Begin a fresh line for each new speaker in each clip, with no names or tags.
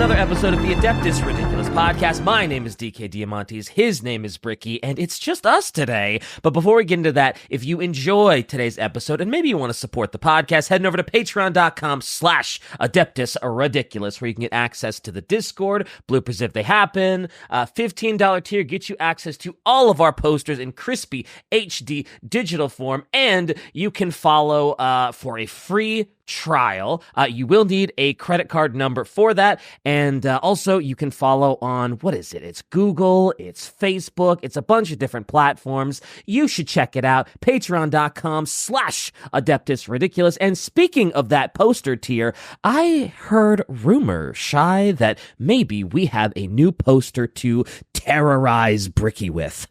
another episode of the Adeptus Ridiculous podcast. My name is DK Diamantes, his name is Bricky, and it's just us today. But before we get into that, if you enjoy today's episode and maybe you want to support the podcast, head over to patreon.com/Adeptus Ridiculous, where you can get access to the Discord, bloopers if they happen. $15 tier gets you access to all of our posters in crispy HD digital form, and you can follow for a free trial. You will need a credit card number for that, and also you can follow on, what is it? It's Google, it's Facebook, it's a bunch of different platforms. You should check it out. Patreon.com/Adeptus Ridiculous. And speaking of that poster tier, I heard rumor, Shy, that maybe we have a new poster to terrorize Bricky with.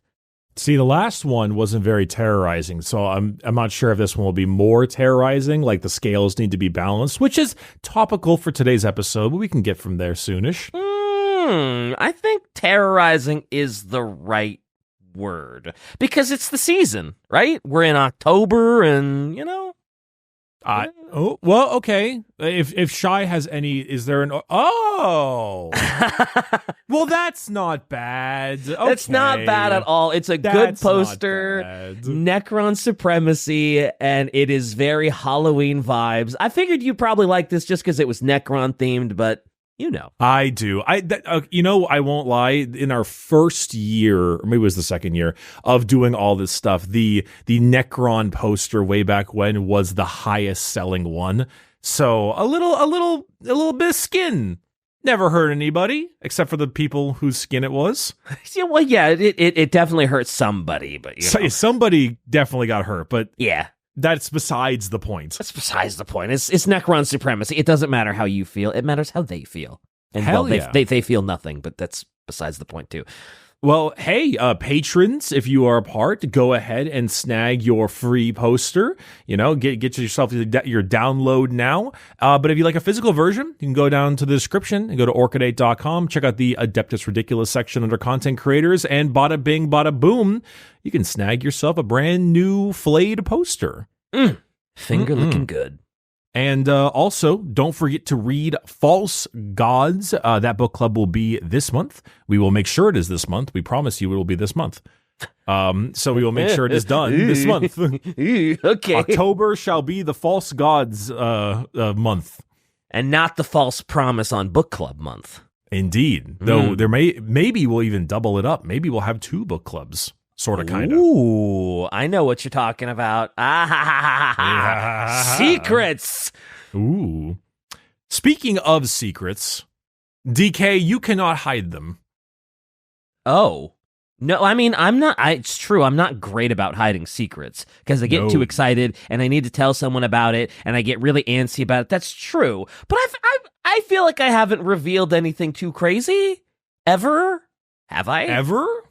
See, the last one wasn't very terrorizing, so I'm not sure if this one will be more terrorizing, like the scales need to be balanced, which is topical for today's episode, but we can get from there soonish.
I think terrorizing is the right word, because it's the season, right? We're in October, and, you know...
well, okay. If Shy has any, is there an... Oh! Well, that's not bad. Okay.
It's not bad at all. It's a good poster. Necron supremacy, and it is very Halloween vibes. I figured you'd probably like this just because it was Necron themed, but... You know.
I do. I won't lie. In our first year, or maybe it was the second year, of doing all this stuff, the Necron poster way back when was the highest selling one. So a little bit of skin never hurt anybody, except for the people whose skin it was.
Yeah, well, yeah, it definitely hurt somebody, but
somebody definitely got hurt. But
yeah.
That's besides the point.
That's besides the point. It's Necron supremacy. It doesn't matter how you feel. It matters how they feel. And they feel nothing, but that's besides the point too.
Well, hey, patrons, if you are a part, go ahead and snag your free poster. You know, get yourself your download now. But if you like a physical version, you can go down to the description and go to orchidate.com. Check out the Adeptus Ridiculous section under content creators, and bada bing, bada boom, you can snag yourself a brand new flayed poster.
Finger looking good.
And also, don't forget to read False Gods. That book club will be this month. We will make sure it is this month. We promise you it will be this month. So we will make sure it is done this month.
Okay.
October shall be the False Gods month.
And not the False Promise on Book Club month.
Indeed. Though there maybe we'll even double it up. Maybe we'll have 2 book clubs. Sort of, kind of.
Ooh, I know what you're talking about. Secrets.
Ooh. Speaking of secrets, DK, you cannot hide them.
Oh. No, I mean, it's true, I'm not great about hiding secrets, because I get too excited, and I need to tell someone about it, and I get really antsy about it. That's true. But I feel like I haven't revealed anything too crazy. Ever? Have I?
Ever?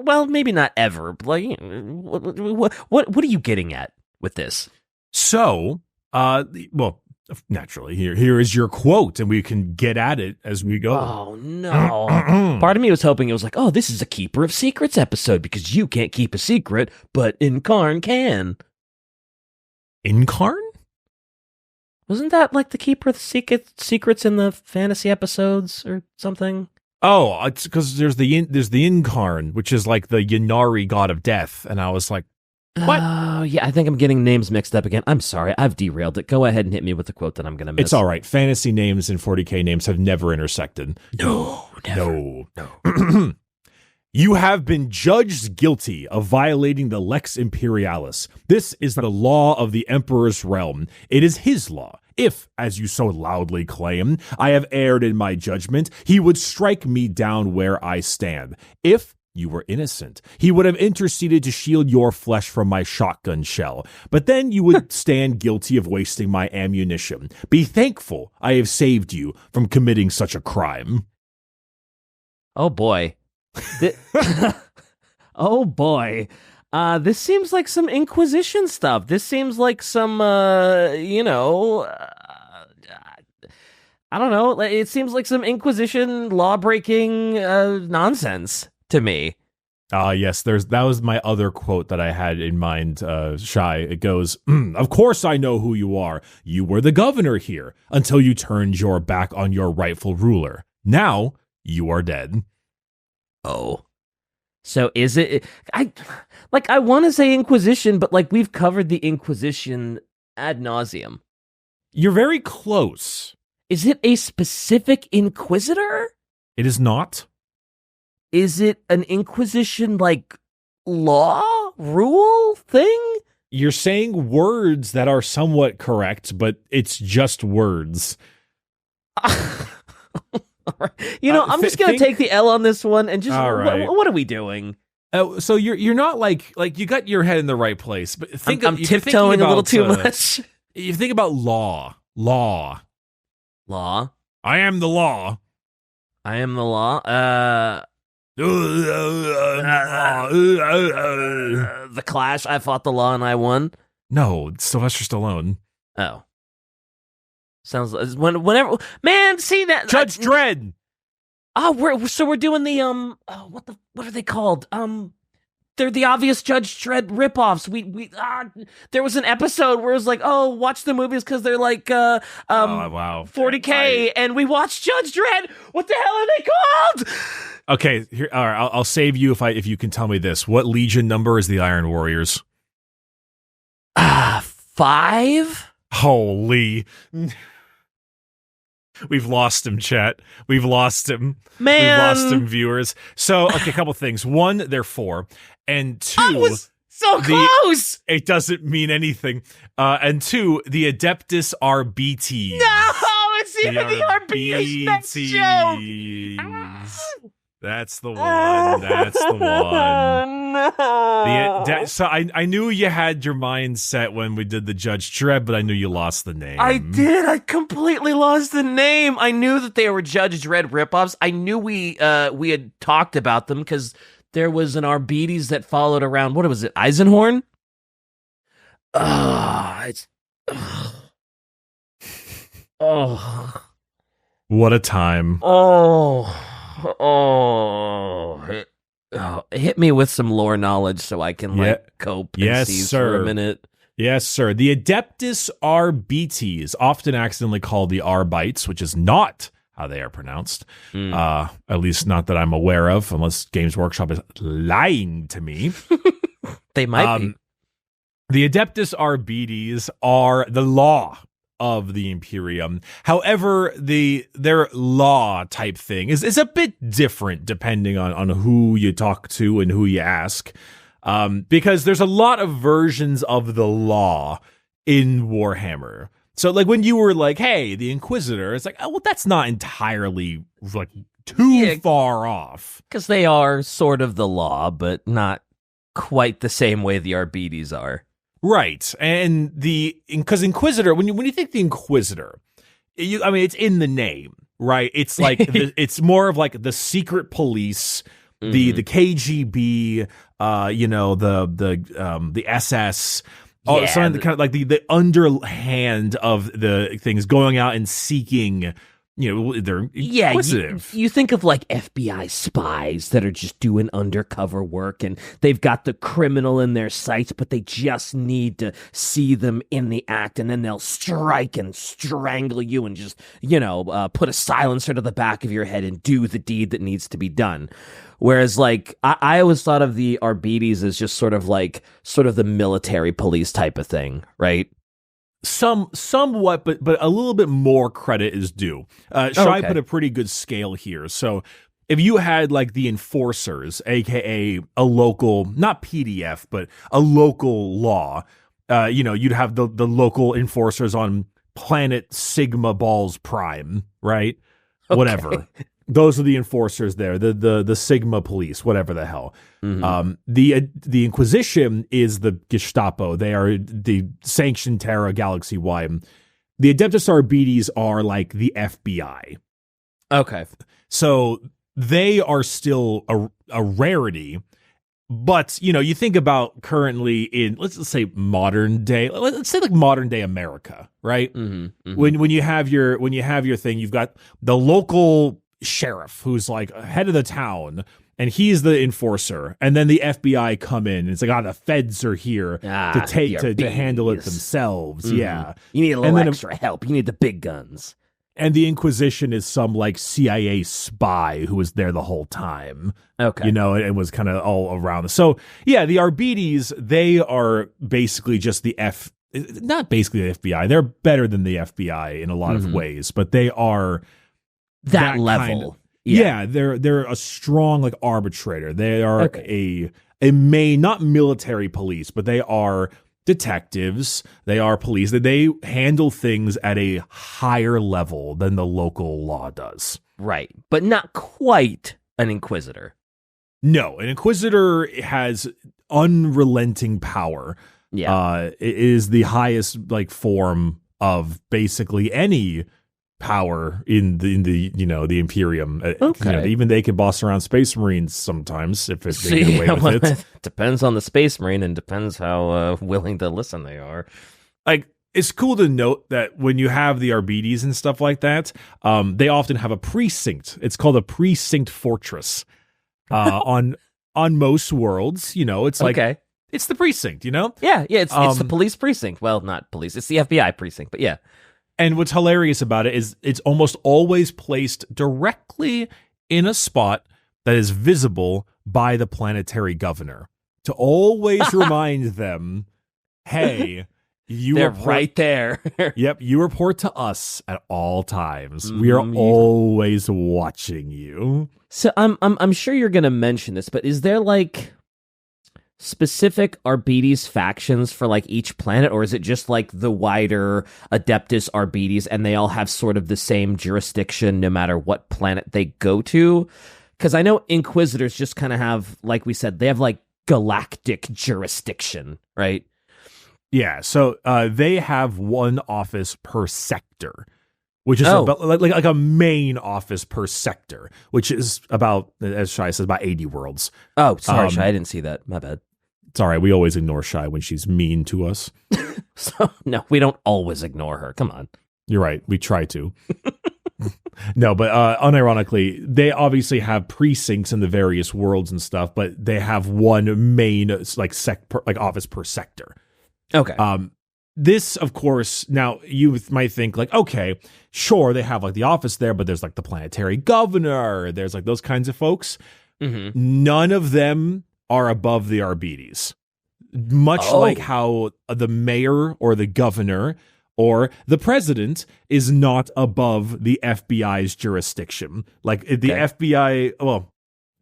Well, maybe not ever. But like, what are you getting at with this?
So, well, naturally, here is your quote, and we can get at it as we go.
Oh, no. Part of me was hoping it was like, oh, this is a Keeper of Secrets episode, because you can't keep a secret, but Incarn can.
Incarn?
Wasn't that like the Keeper of Secrets in the fantasy episodes or something?
Oh, it's because there's the Incarn, which is like the Ynnari god of death, and I was like, what?
Oh, yeah, I think I'm getting names mixed up again. I'm sorry, I've derailed it. Go ahead and hit me with the quote that I'm going to miss.
It's all right. Fantasy names and 40k names have never intersected.
No, never.
No. You have been judged guilty of violating the Lex Imperialis. This is the law of the Emperor's realm. It is his law. If, as you so loudly claim, I have erred in my judgment, he would strike me down where I stand. If you were innocent, he would have interceded to shield your flesh from my shotgun shell. But then you would stand guilty of wasting my ammunition. Be thankful I have saved you from committing such a crime.
Oh, boy. Oh, boy. This seems like some Inquisition stuff. This seems like some, I don't know. It seems like some Inquisition law-breaking nonsense to me.
Yes, that was my other quote that I had in mind, Shy. It goes, of course I know who you are. You were the governor here until you turned your back on your rightful ruler. Now you are dead.
Oh. So is it... I want to say Inquisition, but like we've covered the Inquisition ad nauseum.
You're very close.
Is it a specific Inquisitor?
It is not.
Is it an Inquisition, like, law, rule thing?
You're saying words that are somewhat correct, but it's just words.
I'm just going to take the L on this one and just,
right.
What are we doing?
So you're not like you got your head in the right place, but
I'm tiptoeing a little too much.
You think about law.
Law?
I am the law.
I am the law? The Clash, I fought the law and I won?
No, it's Sylvester Stallone.
Oh. Sounds like whenever man, see that
Judge Dredd.
Oh, we're doing the what are they called? They're the obvious Judge Dredd ripoffs. There was an episode where it was like, oh, watch the movies because they're like wow, 40K, and we watched Judge Dredd. What the hell are they called?
Okay, here. All right, I'll save you if you can tell me this. What Legion number is the Iron Warriors?
5.
Holy. We've lost him, chat. We've lost him.
Man.
We've lost him, viewers. So, okay, a couple things. One, they're 4. And 2...
I was so close!
It doesn't mean anything. And 2, the Adeptus Arbites.
No! It's even the Arbites next joke!
That's the one. That's the one.
No.
So I knew you had your mind set when we did the Judge Dredd, but I knew you lost the name.
I did. I completely lost the name. I knew that they were Judge Dredd ripoffs. I knew we had talked about them because there was an Arbites that followed around. What was it? Eisenhorn?
What a time.
Hit me with some lore knowledge so I can cope and seize for a minute.
Yes, sir. The Adeptus Arbites, often accidentally called the Arbites, which is not how they are pronounced. At least not that I'm aware of, unless Games Workshop is lying to me.
They might be.
The Adeptus Arbites are the law of the Imperium. However, their law type thing is a bit different depending on who you talk to and who you ask. Because there's a lot of versions of the law in Warhammer. So like when you were like, hey, the Inquisitor, it's like, oh, well, that's not entirely like too far off.
Because they are sort of the law, but not quite the same way the Arbites are.
Right. And because Inquisitor, when you think the Inquisitor, it's in the name, right? It's like, it's more of like the secret police, the KGB, the SS, something kind of like the underhand of the things, going out and seeking, they're inquisitive.
You think of like FBI spies that are just doing undercover work and they've got the criminal in their sights, but they just need to see them in the act, and then they'll strike and strangle you and just, put a silencer to the back of your head and do the deed that needs to be done. Whereas, like, I always thought of the Arbites as just sort of the military police type of thing, right?
Somewhat, but a little bit more credit is due. Shai put a pretty good scale here. So if you had like the enforcers, aka a local, not PDF, but a local law, you'd have the local enforcers on planet Sigma Balls Prime, right? Okay. Whatever. Those are the enforcers there, the Sigma police, whatever the hell. Mm-hmm. The Inquisition is the Gestapo. They are the sanctioned Terra galaxy-wide. The Adeptus Arbites are like the FBI.
Okay.
So they are still a rarity. But, you think about currently in, let's say modern day, let's say like modern day America, right? Mm-hmm, mm-hmm. When you have your thing, you've got the local sheriff who's like head of the town, and he's the enforcer. And then the FBI come in, and it's like, the feds are here to handle it themselves. Mm-hmm. Yeah.
You need a little extra help. You need the big guns.
And the Inquisition is some like CIA spy who was there the whole time.
Okay.
It was kind of all around. So yeah, the Arbites, they are basically just not basically the FBI. They're better than the FBI in a lot of ways, but they are
that level.
They're a strong like arbitrator. They are not military police, but they are detectives, they are police, that they handle things at a higher level than the local law does.
Right, but not quite an inquisitor.
No, an inquisitor has unrelenting power.
Yeah.
It is the highest like form of basically any power in the Imperium.
Okay.
Even they can boss around Space Marines sometimes if they get away with it.
Depends on the Space Marine and depends how willing to listen they are.
Like, it's cool to note that when you have the Arbites and stuff like that, they often have a precinct. It's called a precinct fortress. On most worlds, it's like it's the precinct,
Yeah, it's the police precinct. Well, not police. It's the FBI precinct, but yeah.
And what's hilarious about it is it's almost always placed directly in a spot that is visible by the planetary governor to always remind them, hey,
they're right there.
Yep, you report to us at all times. We are always watching you.
So I'm sure you're going to mention this, but is there like specific Arbites factions for like each planet, or is it just like the wider Adeptus Arbites and they all have sort of the same jurisdiction no matter what planet they go to? Because I know Inquisitors just kind of have, like we said, they have like galactic jurisdiction, right?
Yeah, so they have one office per sector, which is about, like a main office per sector, which is about, as Shai says, about 80 worlds.
Oh, sorry, Shai, I didn't see that. My bad.
It's all right. We always ignore Shai when she's mean to us.
So, no, we don't always ignore her. Come on.
You're right. We try to. No, but unironically, they obviously have precincts in the various worlds and stuff, but they have one main office per sector.
Okay.
This, of course, now you might think like, okay, sure, they have like the office there, but there's like the planetary governor. There's like those kinds of folks. Mm-hmm. None of them are above the Arbites. Much like how the mayor or the governor or the president is not above the FBI's jurisdiction. Like the FBI, well,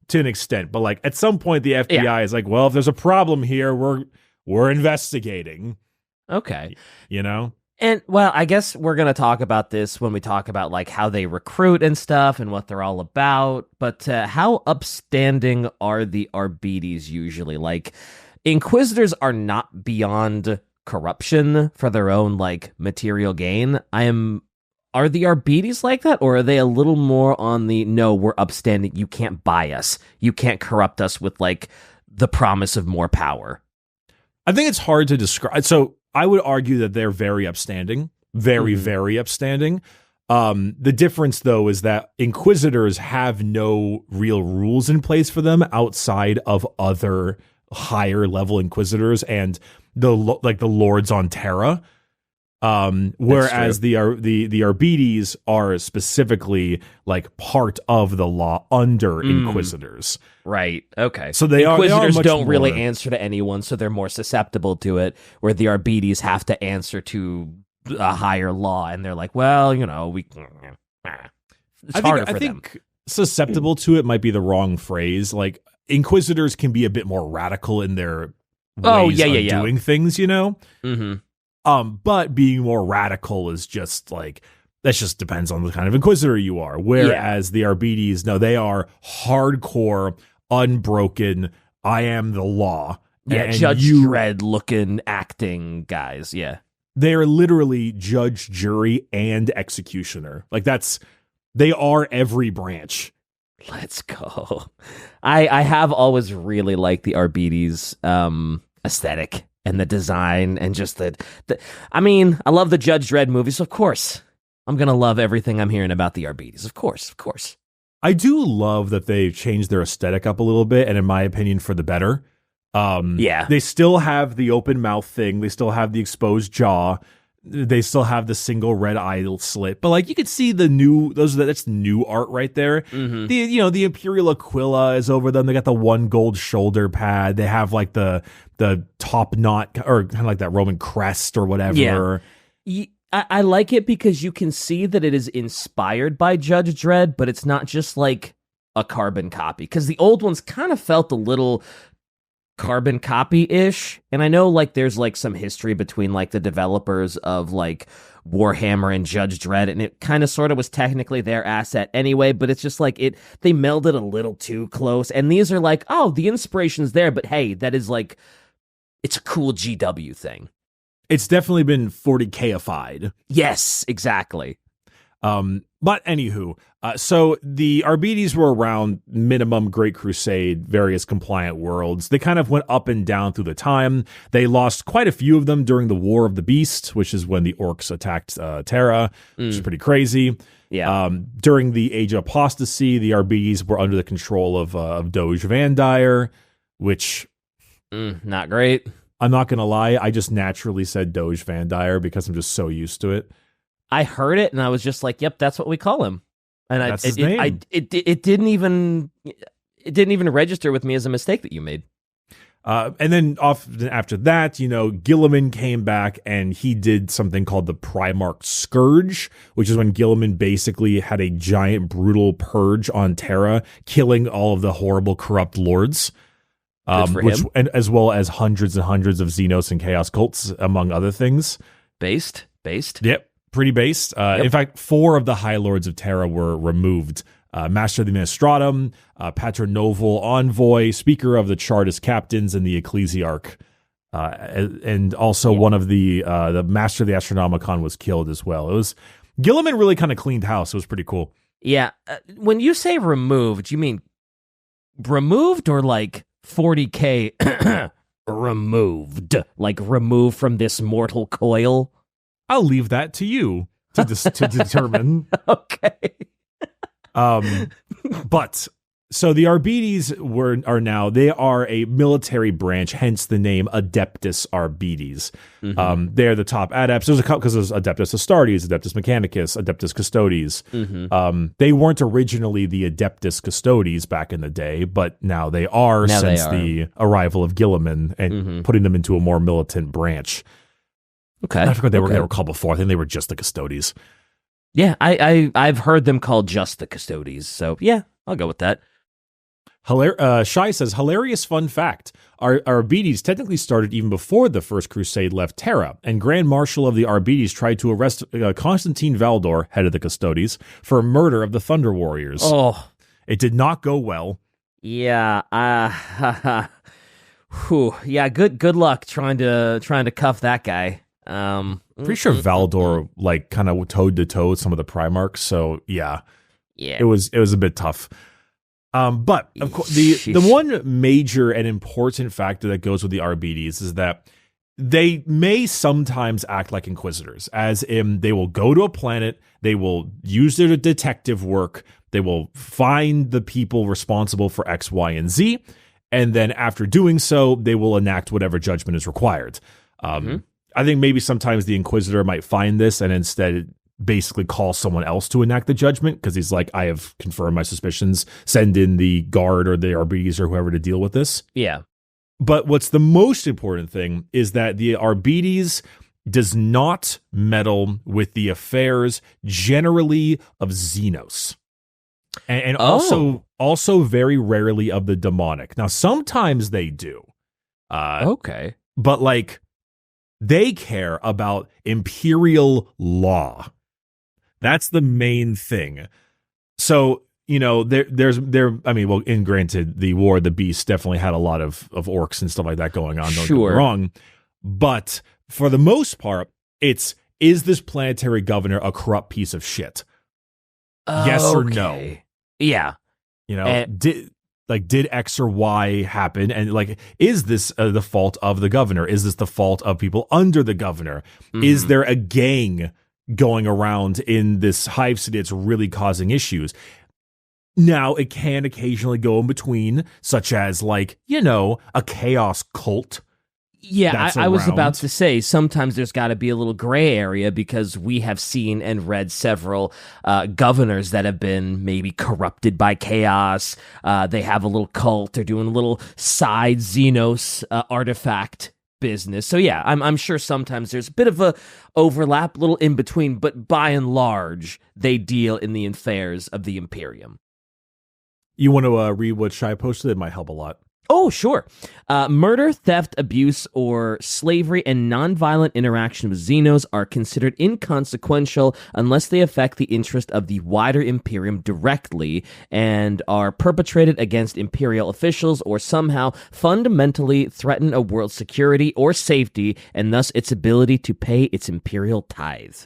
to an extent, but like at some point the FBI is like, well, if there's a problem here, we're investigating.
Okay.
And
well, I guess we're going to talk about this when we talk about like how they recruit and stuff and what they're all about. But how upstanding are the Arbites usually? Like, Inquisitors are not beyond corruption for their own like material gain. Are the Arbites like that, or are they a little more on the no, we're upstanding, you can't buy us, you can't corrupt us with like the promise of more power?
I think it's hard to describe. So I would argue that they're very upstanding, very upstanding. The difference, though, is that Inquisitors have no real rules in place for them outside of other higher level Inquisitors and the Lords on Terra. Whereas the Arbites are specifically like part of the law under Inquisitors.
Right. Okay.
So
Inquisitors don't
more
really answer to anyone, so they're more susceptible to it. Where the Arbites have to answer to a higher law, and they're like, well, we. It's harder for them. I think
susceptible to it might be the wrong phrase. Like Inquisitors can be a bit more radical in their ways of doing things.
Mm-hmm.
But being more radical is just like, that just depends on the kind of Inquisitor you are. Whereas the Arbites, no, they are hardcore, unbroken, I am the law.
Yeah, and Judge Dredd looking acting guys, yeah.
They are literally judge, jury, and executioner. Like they are every branch.
Let's go. I have always really liked the Arbites aesthetic. And the design and just I love the Judge Dredd movies, of course. I'm going to love everything I'm hearing about the Arbites, of course.
I do love that they've changed their aesthetic up a little bit, and in my opinion, for the better.
Yeah.
They still have the open mouth thing. They still have the exposed jaw. They still have the single red eye slit. But like you could see the new that's new art right there.
Mm-hmm.
The Imperial Aquila is over them. They got the one gold shoulder pad. They have like the top knot or kind of like that Roman crest or whatever.
Yeah. I like it because you can see that it is inspired by Judge Dredd, but it's not just like a carbon copy. Because the old ones kind of felt a little carbon copy-ish. And I know like there's like some history between like the developers of like Warhammer and Judge Dredd, and it kind of sort of was technically their asset anyway, but it's just like they melded a little too close. And these are like, oh, the inspiration's there, but hey, that is like, it's a cool GW thing.
It's definitely been 40K-ified.
Yes, exactly.
But anywho, so the Arbites were around minimum Great Crusade, various compliant worlds. They kind of went up and down through the time. They lost quite a few of them during the War of the Beast, which is when the orcs attacked Terra, which is pretty crazy.
Yeah.
During the Age of Apostasy, the Arbites were under the control of Doge Vandire, which...
not great.
I'm not going to lie, I just naturally said Doge Vandire because I'm just so used to it.
I heard it and I was just like, "Yep, that's what we call him." And
that's his name.
It didn't even register with me as a mistake that you made.
And then after that, Guilliman came back and he did something called the Primarch Scourge, which is when Guilliman basically had a giant brutal purge on Terra, killing all of the horrible corrupt lords. And as well as hundreds and hundreds of Xenos and Chaos cults, among other things.
Based?
Yep, pretty based.
Yep.
In fact, 4 of the High Lords of Terra were removed. Master of the Ministratum, Patronoval Envoy, Speaker of the Chartist Captains, and the Ecclesiarch. And also one of the Master of the Astronomicon was killed as well. Guilliman really kind of cleaned house. It was pretty cool.
Yeah. When you say removed, you mean removed or like 40K removed, like removed from this mortal coil?
I'll leave that to you to determine.
Okay.
But so the Arbites they are a military branch, hence the name Adeptus Arbites.
Mm-hmm.
They're the top adepts. There's a couple because there's Adeptus Astartes, Adeptus Mechanicus, Adeptus Custodes.
Mm-hmm.
They weren't originally the Adeptus Custodes back in the day, but now they are since the arrival of Guilliman and putting them into a more militant branch.
Okay.
I forgot they were called before. I think they were just the Custodes.
Yeah, I've heard them called just the Custodes, so yeah, I'll go with that.
Shai says, hilarious fun fact. Arbites technically started even before the First Crusade left Terra, and Grand Marshal of the Arbites tried to arrest Constantine Valdor, head of the Custodes, for murder of the Thunder Warriors.
Oh.
It did not go well.
Yeah, yeah, good luck trying to cuff that guy.
Pretty sure Valdor like kind of toe to toe with some of the Primarchs, so yeah, it was a bit tough. But of course, the one major and important factor that goes with the Arbites is that they may sometimes act like inquisitors, as in they will go to a planet, they will use their detective work, they will find the people responsible for X, Y, and Z, and then after doing so, they will enact whatever judgment is required. I think maybe sometimes the Inquisitor might find this and instead basically call someone else to enact the judgment because he's like, I have confirmed my suspicions, send in the guard or the Arbites or whoever to deal with this.
Yeah.
But what's the most important thing is that the Arbites does not meddle with the affairs generally of Xenos. And also very rarely of the demonic. Now, sometimes they do.
Okay.
But like, they care about Imperial law. That's the main thing. So, granted, the War of the Beast definitely had a lot of orcs and stuff like that going on. Don't get me wrong. But for the most part, is this planetary governor a corrupt piece of shit? Yes or no?
Yeah.
Did X or Y happen? And like, is this the fault of the governor? Is this the fault of people under the governor? Is there a gang going around in this hive city that's really causing issues? Now, it can occasionally go in between, such as, like, a chaos cult.
Yeah, I was about to say, sometimes there's got to be a little gray area because we have seen and read several governors that have been maybe corrupted by chaos. They have a little cult. They're doing a little side Xenos artifact business. So yeah, I'm sure sometimes there's a bit of a overlap, little in between, but by and large, they deal in the affairs of the Imperium.
You want to read what Shai posted? It might help a lot.
Oh, sure. Murder, theft, abuse, or slavery and nonviolent interaction with Xenos are considered inconsequential unless they affect the interest of the wider Imperium directly and are perpetrated against Imperial officials or somehow fundamentally threaten a world's security or safety and thus its ability to pay its Imperial tithe.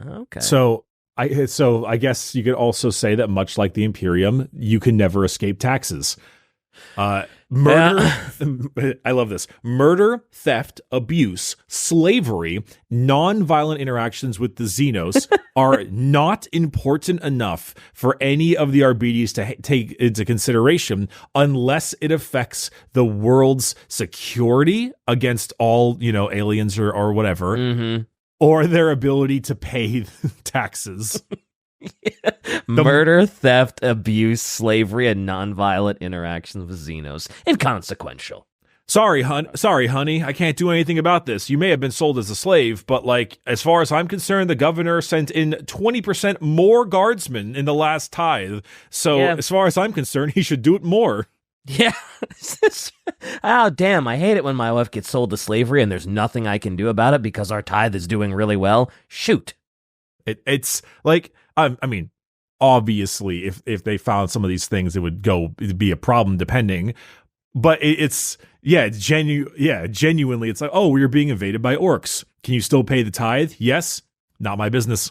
Okay.
So I guess you could also say that much like the Imperium, you can never escape taxes. Murder, I love this. Murder, theft, abuse, slavery, non-violent interactions with the Xenos are not important enough for any of the Arbites to take into consideration unless it affects the world's security against all, aliens or whatever, or their ability to pay taxes.
Murder, theft, abuse, slavery, and nonviolent interactions with Xenos. Inconsequential.
Sorry, honey. I can't do anything about this. You may have been sold as a slave, but, as far as I'm concerned, the governor sent in 20% more guardsmen in the last tithe. So, As far as I'm concerned, he should do it more.
Yeah. Oh, damn. I hate it when my wife gets sold to slavery and there's nothing I can do about it because our tithe is doing really well. Shoot.
It's like... I mean, obviously, if they found some of these things, it'd be a problem depending. But genuinely, it's like, oh, we're being invaded by orcs. Can you still pay the tithe? Yes. Not my business.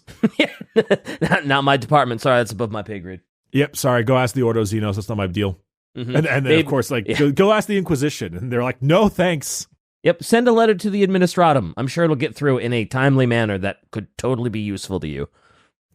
Not my department. Sorry, that's above my pay grade.
Yep. Sorry. Go ask the Ordo Xenos. That's not my deal. Mm-hmm. And then, of course, go ask the Inquisition. And they're like, no, thanks.
Yep. Send a letter to the Administratum. I'm sure it'll get through in a timely manner that could totally be useful to you.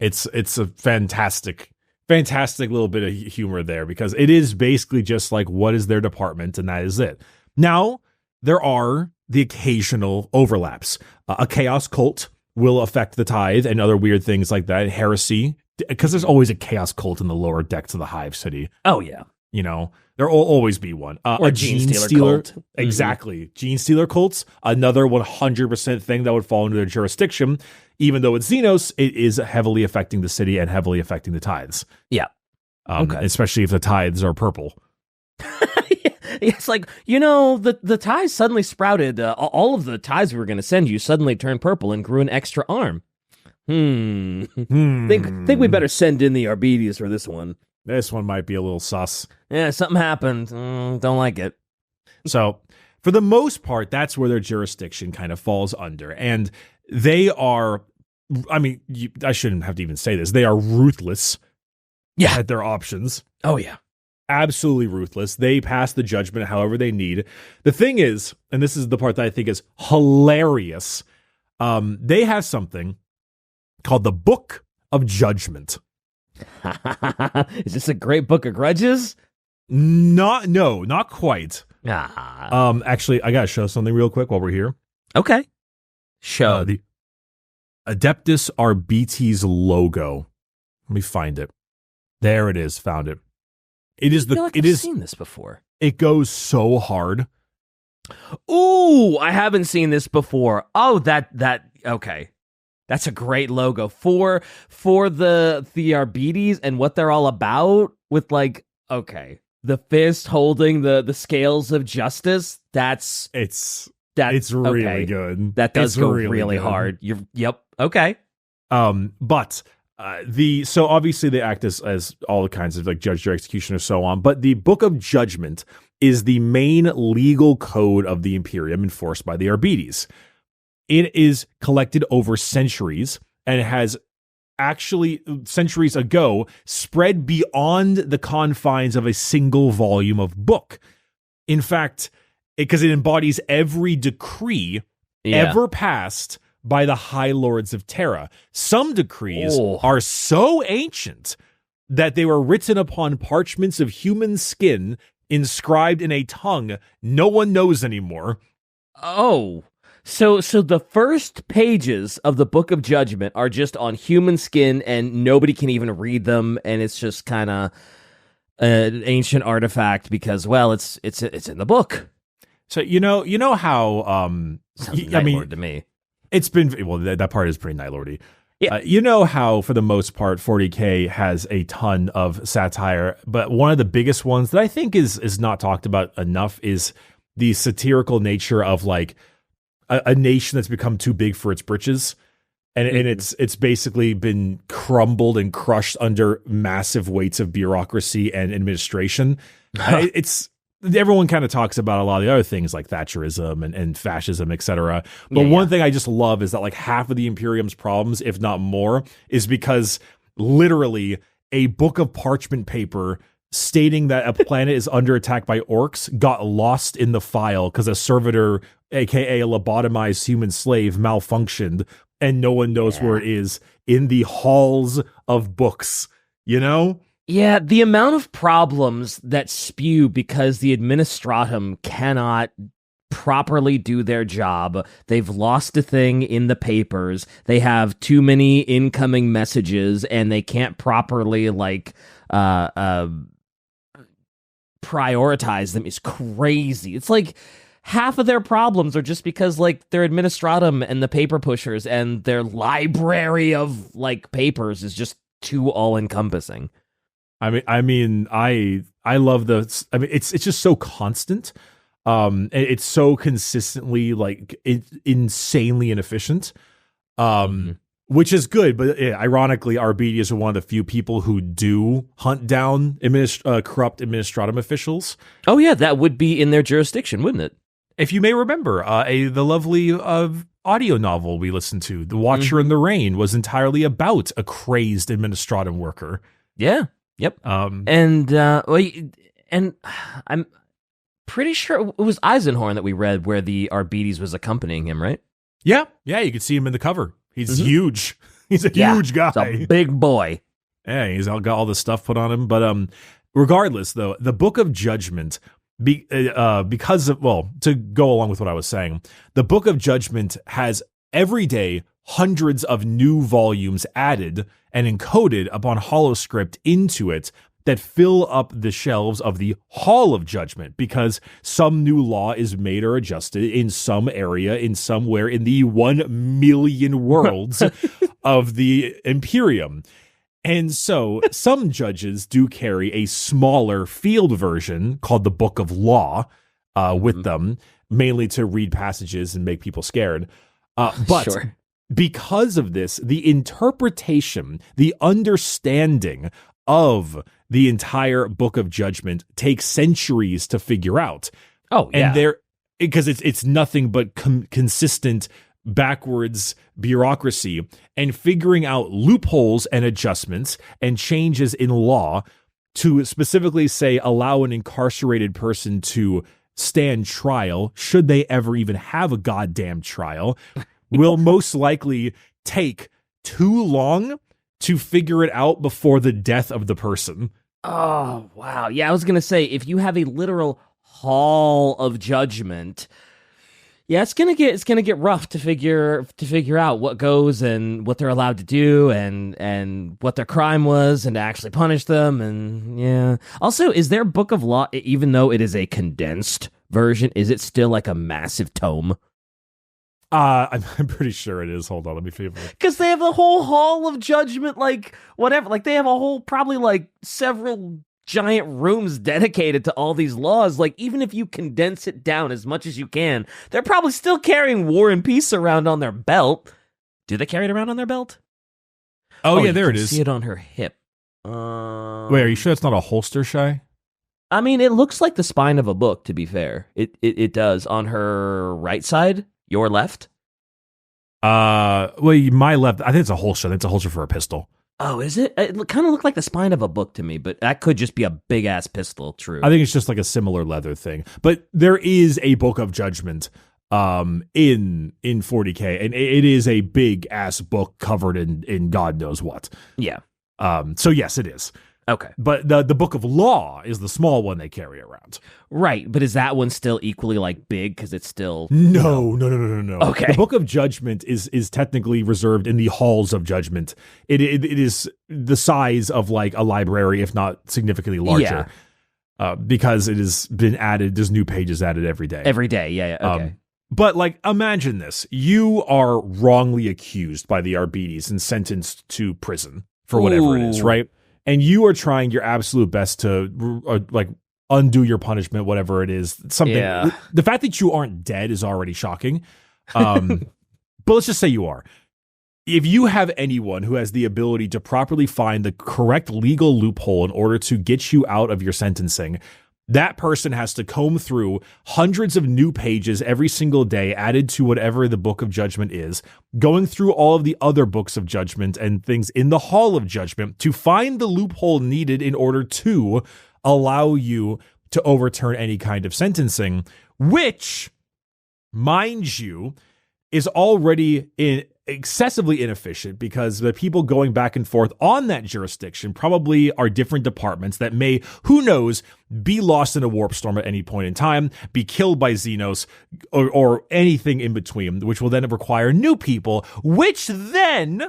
It's a fantastic little bit of humor there because it is basically just like, what is their department? And that is it. Now, there are the occasional overlaps. A chaos cult will affect the tithe and other weird things like that. Heresy, because there's always a chaos cult in the lower decks of the Hive City.
Oh, yeah.
There will always be one.
Or a gene stealer cult.
Exactly. Gene stealer cults, another 100% thing that would fall under their jurisdiction. Even though it's Xenos, it is heavily affecting the city and heavily affecting the tithes.
Yeah. Okay.
Especially if the tithes are purple.
It's like, the tithes suddenly sprouted. All of the tithes we were going to send you suddenly turned purple and grew an extra arm. Think we better send in the Arbites for this one.
This one might be a little sus.
Yeah, something happened. Don't like it.
So, for the most part, that's where their jurisdiction kind of falls under. And they are, I shouldn't have to even say this. They are ruthless at their options.
Oh, yeah.
Absolutely ruthless. They pass the judgment however they need. The thing is, and this is the part that I think is hilarious, they have something called the Book of Judgment.
Is this a great book of grudges?
Not quite.
Actually,
I gotta show something real quick while we're here.
Okay. Show.
The Adeptus Arbites logo. Let me find it. There it is. Found it. It is
I've seen this before.
It goes so hard.
Ooh, I haven't seen this before. Oh, that okay. That's a great logo for the Arbites and what they're all about with the fist holding the scales of justice. It's really
okay. Good.
That does go really hard. Yep. Okay.
But so obviously they act as all the kinds of judge, jury, executioner, so on. But the Book of Judgment is the main legal code of the Imperium enforced by the Arbites. It is collected over centuries and it has actually centuries ago spread beyond the confines of a single volume of book. In fact, because it embodies every decree ever passed by the High Lords of Terra. Some decrees are so ancient that they were written upon parchments of human skin, inscribed in a tongue no one knows anymore.
Oh, so the first pages of the Book of Judgment are just on human skin, and nobody can even read them, and it's just kind of an ancient artifact because, well, it's in the book.
So you know how
I mean, to me,
it's been, well, that part is pretty Night Lordy.
Yeah.
You know how, for the most part, 40K has a ton of satire, but one of the biggest ones that I think is not talked about enough is the satirical nature of like a nation that's become too big for its britches, and it's basically been crumbled and crushed under massive weights of bureaucracy and administration. Everyone kind of talks about a lot of the other things like Thatcherism and fascism, etc. But one thing I just love is that like half of the Imperium's problems, if not more, is because literally a book of parchment paper stating that a planet is under attack by orcs got lost in the file because a servitor, aka a lobotomized human slave, malfunctioned, and no one knows where it is in the halls of books, you know?
Yeah, the amount of problems that spew because the administratum cannot properly do their job. They've lost a thing in the papers. They have too many incoming messages, and they can't properly prioritize them. Is crazy. It's like half of their problems are just because like their administratum and the paper pushers and their library of like papers is just too all encompassing.
I mean, I love it's just so constant. It's so consistently like insanely inefficient, which is good. But ironically, Arbites are one of the few people who do hunt down corrupt administratum officials.
Oh yeah, that would be in their jurisdiction, wouldn't it?
If you may remember, the lovely audio novel we listened to, The Watcher in the Rain, was entirely about a crazed administratum worker.
Yeah. Yep. And I'm pretty sure it was Eisenhorn that we read where the Arbites was accompanying him, right?
Yeah. Yeah, you could see him in the cover. He's huge. He's a huge guy.
He's a big boy.
Yeah, he's got all this stuff put on him. But regardless, though, the Book of Judgment, because of, well, to go along with what I was saying, the Book of Judgment has every day hundreds of new volumes added and encoded upon holoscript into it that fill up the shelves of the Hall of Judgment because some new law is made or adjusted in some area in somewhere in the 1 million worlds of the Imperium. And so some judges do carry a smaller field version called the Book of Law with them, mainly to read passages and make people scared. But sure. Because of this, the interpretation, the understanding of the entire Book of Judgment takes centuries to figure out.
Oh, yeah.
And because it's nothing but consistent backwards bureaucracy and figuring out loopholes and adjustments and changes in law to specifically say allow an incarcerated person to stand trial, should they ever even have a goddamn trial, will most likely take too long to figure it out before the death of the person.
Oh, wow. Yeah, I was going to say, if you have a literal hall of judgment, yeah, it's gonna get rough to figure out what goes and what they're allowed to do and what their crime was and to actually punish them. And yeah. Also, is their Book of Law, even though it is a condensed version, is it still like a massive tome?
I'm pretty sure it is. Hold on, let me figure it out.
Because they have the whole Hall of Judgment, like whatever. Like they have a whole, probably like several giant rooms dedicated to all these laws. Like even if you condense it down as much as you can, they're probably still carrying War and Peace around on their belt. Do they carry it around on their belt?
Oh yeah, there it is.
See it on her hip.
Wait, are you sure it's not a holster, Shy?
I mean, it looks like the spine of a book. To be fair, it does on her right side. Your left?
Well, my left. I think it's a holster. I think it's a holster for a pistol.
Oh, is it? It kind of looked like the spine of a book to me, but that could just be a big ass pistol. True.
I think it's just like a similar leather thing. But there is a Book of Judgment in 40K, and it is a big ass book covered in God knows what.
Yeah.
So yes, it is.
Okay.
But the Book of Law is the small one they carry around.
Right, but is that one still equally like big because it's still
No.
Okay.
The Book of Judgment is technically reserved in the Halls of Judgment. It is the size of like a library, if not significantly larger. Because it has been added. There's new pages added every day.
Every day, yeah. Okay.
But like, imagine this: you are wrongly accused by the Arbites and sentenced to prison for whatever it is, right? And you are trying your absolute best to like undo your punishment, whatever it is. Something.
Yeah.
The fact that you aren't dead is already shocking. But let's just say you are. If you have anyone who has the ability to properly find the correct legal loophole in order to get you out of your sentencing, that person has to comb through hundreds of new pages every single day added to whatever the Book of Judgment is, going through all of the other books of judgment and things in the Hall of Judgment to find the loophole needed in order to allow you to overturn any kind of sentencing, which, mind you, is already excessively inefficient because the people going back and forth on that jurisdiction probably are different departments that may, who knows, be lost in a warp storm at any point in time, be killed by Xenos, or anything in between, which will then require new people, which then,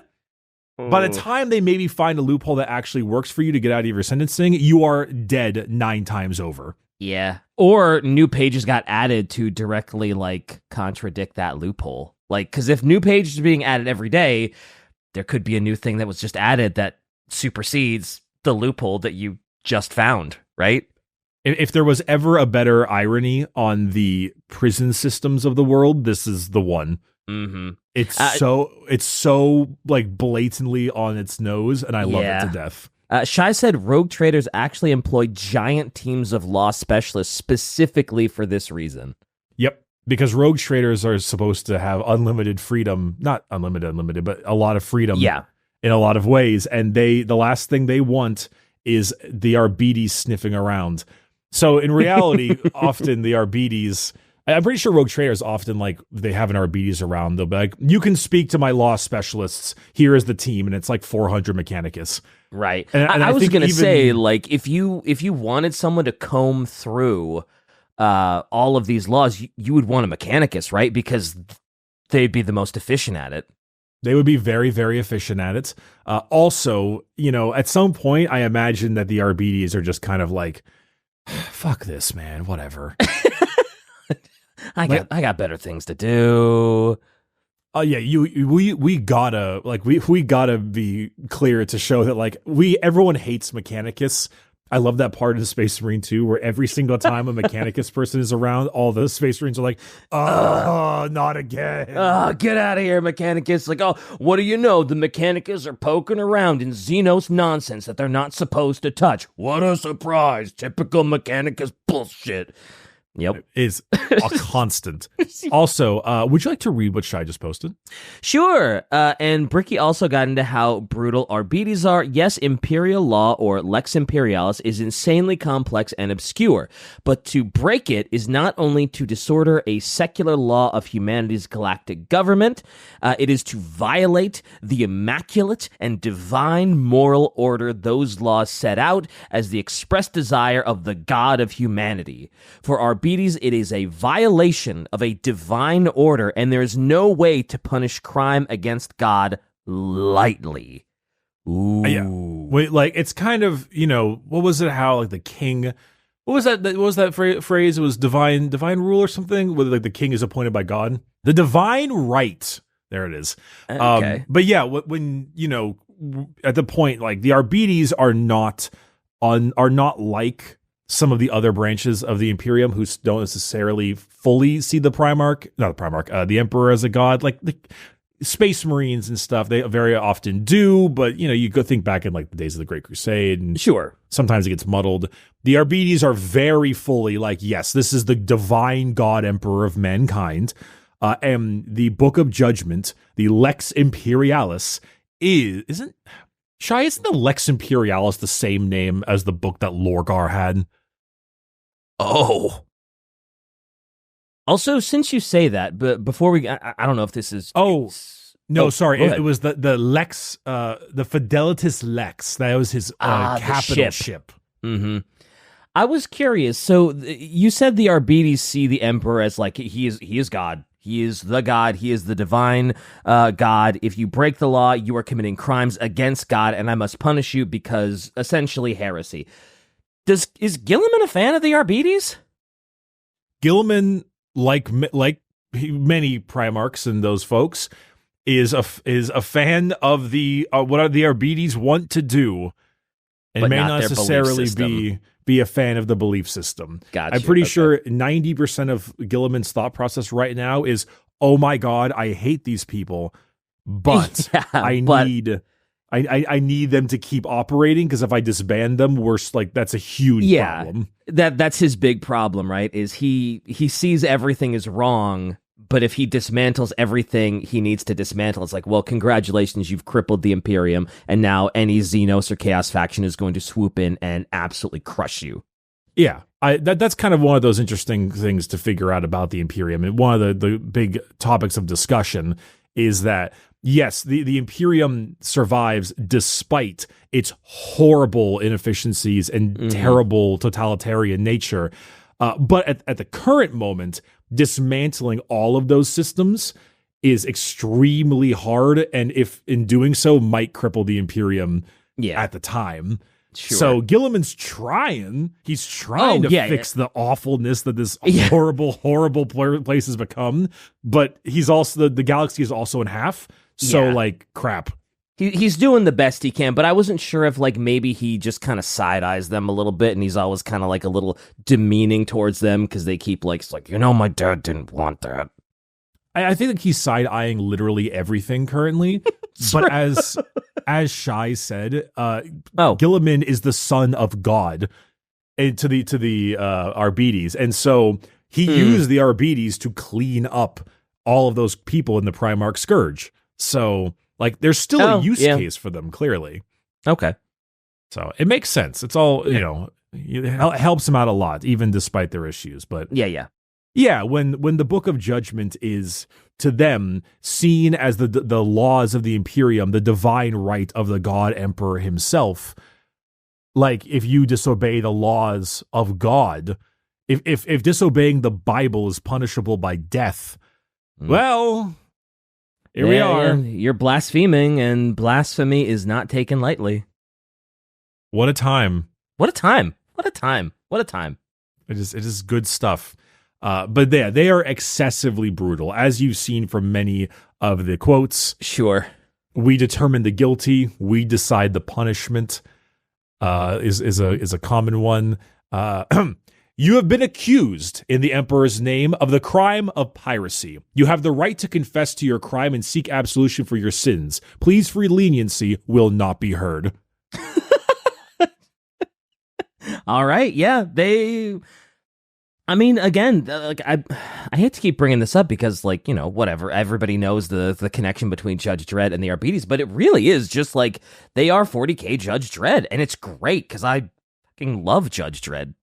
by the time they maybe find a loophole that actually works for you to get out of your sentencing, you are dead 9 times over.
Yeah. Or new pages got added to directly like contradict that loophole. Like, because if new pages are being added every day, there could be a new thing that was just added that supersedes the loophole that you just found, right?
If there was ever a better irony on the prison systems of the world, this is the one.
Mm-hmm.
It's so like blatantly on its nose, and I love it to death.
Shai said rogue traders actually employ giant teams of law specialists specifically for this reason.
Yep. Because rogue traders are supposed to have unlimited freedom, not unlimited, but a lot of freedom in a lot of ways. And the last thing they want is the Arbites sniffing around. So in reality, often the Arbites, I'm pretty sure rogue traders often like they have an Arbites around. They'll be like, you can speak to my law specialists. Here is the team. And it's like 400 Mechanicus.
Right.
And
I was going to say, like, if you wanted someone to comb through all of these laws, you would want a Mechanicus, right? Because they'd be the most efficient at it.
They would be very, very efficient at it. Also, at some point, I imagine that the Arbites are just kind of like, fuck this, man, whatever.
I got better things to do.
Oh yeah, we gotta we gotta be clear to show that like everyone hates Mechanicus. I love that part of the Space Marine too, where every single time a Mechanicus person is around, all the Space Marines are like, not again.
Get out of here, Mechanicus. Like, what do you know? The Mechanicus are poking around in Xenos nonsense that they're not supposed to touch. What a surprise. Typical Mechanicus bullshit. Yep.
Is a constant. Also, would you like to read what Shai just posted?
Sure. And Bricky also got into how brutal Arbites are. Yes, Imperial law, or Lex Imperialis, is insanely complex and obscure. But to break it is not only to disorder a secular law of humanity's galactic government, it is to violate the immaculate and divine moral order those laws set out as the express desire of the God of humanity. For Arbites, it is a violation of a divine order, and there is no way to punish crime against God lightly. Ooh.
Yeah. Wait, like, it's kind of, what was it, how, like, the king... What was that phrase? It was divine rule or something? Where, like, the king is appointed by God? The divine right. There it is.
Okay.
But yeah, when, at the point, like, the Arbites are not like some of the other branches of the Imperium who don't necessarily fully see the the Emperor as a god, like the Space Marines and stuff. They very often do, but you go think back in like the days of the Great Crusade, and
sure,
sometimes it gets muddled. The Arbites are very fully like, yes, this is the divine god emperor of mankind, and the Book of Judgment, the Lex Imperialis, isn't the Lex Imperialis the same name as the book that Lorgar had?
Oh. Also, since you say that, but before we, I don't know if this is. Oh,
No, sorry. It was the Lex, the Fidelitas Lex. That was his capital ship.
Mm-hmm. I was curious. So you said the Arbites see the Emperor as like he is God. He is the God. He is the divine God. If you break the law, you are committing crimes against God, and I must punish you because essentially heresy. Is Guilliman a fan of the Arbites?
Guilliman, like many Primarchs and those folks, is a fan of the what the Arbites want to do, and
but
may
not
necessarily be a fan of the belief system.
Gotcha.
I'm pretty sure 90% of Guilliman's thought process right now is, oh my God, I hate these people, but I need them to keep operating, because if I disband them, that's a huge problem.
That's his big problem, right? Is he sees everything as wrong, but if he dismantles everything he needs to dismantle, it's like, well, congratulations, you've crippled the Imperium, and now any Xenos or Chaos faction is going to swoop in and absolutely crush you.
Yeah, that's kind of one of those interesting things to figure out about the Imperium. And one of the big topics of discussion is that, yes, the Imperium survives despite its horrible inefficiencies and terrible totalitarian nature. But at the current moment, dismantling all of those systems is extremely hard, and if in doing so, might cripple the Imperium at the time.
Sure.
So Guilliman's trying. He's trying to fix the awfulness that this horrible place has become. But he's also the galaxy is also in half. So crap.
He's doing the best he can, but I wasn't sure if maybe he just kind of side-eyes them a little bit, and he's always kind of a little demeaning towards them because they keep my dad didn't want that.
I think that he's side-eyeing literally everything currently. But as Shai said, Guilliman is the son of God to the Arbites, and so he used the Arbites to clean up all of those people in the Primarch Scourge. So there's still a use case for them, clearly.
Okay.
So it makes sense. It's all, it helps them out a lot, even despite their issues. But yeah, when the Book of Judgment is, to them, seen as the laws of the Imperium, the divine right of the God Emperor himself, if you disobey the laws of God, if disobeying the Bible is punishable by death, well... Here we are.
You're blaspheming, and blasphemy is not taken lightly.
What a time.
What a time. What a time. What a time.
It is good stuff. But they are excessively brutal, as you've seen from many of the quotes.
Sure.
We determine the guilty. We decide the punishment. Is a common one. You have been accused, in the Emperor's name, of the crime of piracy. You have the right to confess to your crime and seek absolution for your sins. Pleas for leniency will not be heard.
All right, yeah, I mean, again, I hate to keep bringing this up because, whatever, everybody knows the connection between Judge Dredd and the Arbites, but it really is just they are 40k Judge Dredd, and it's great because I fucking love Judge Dredd.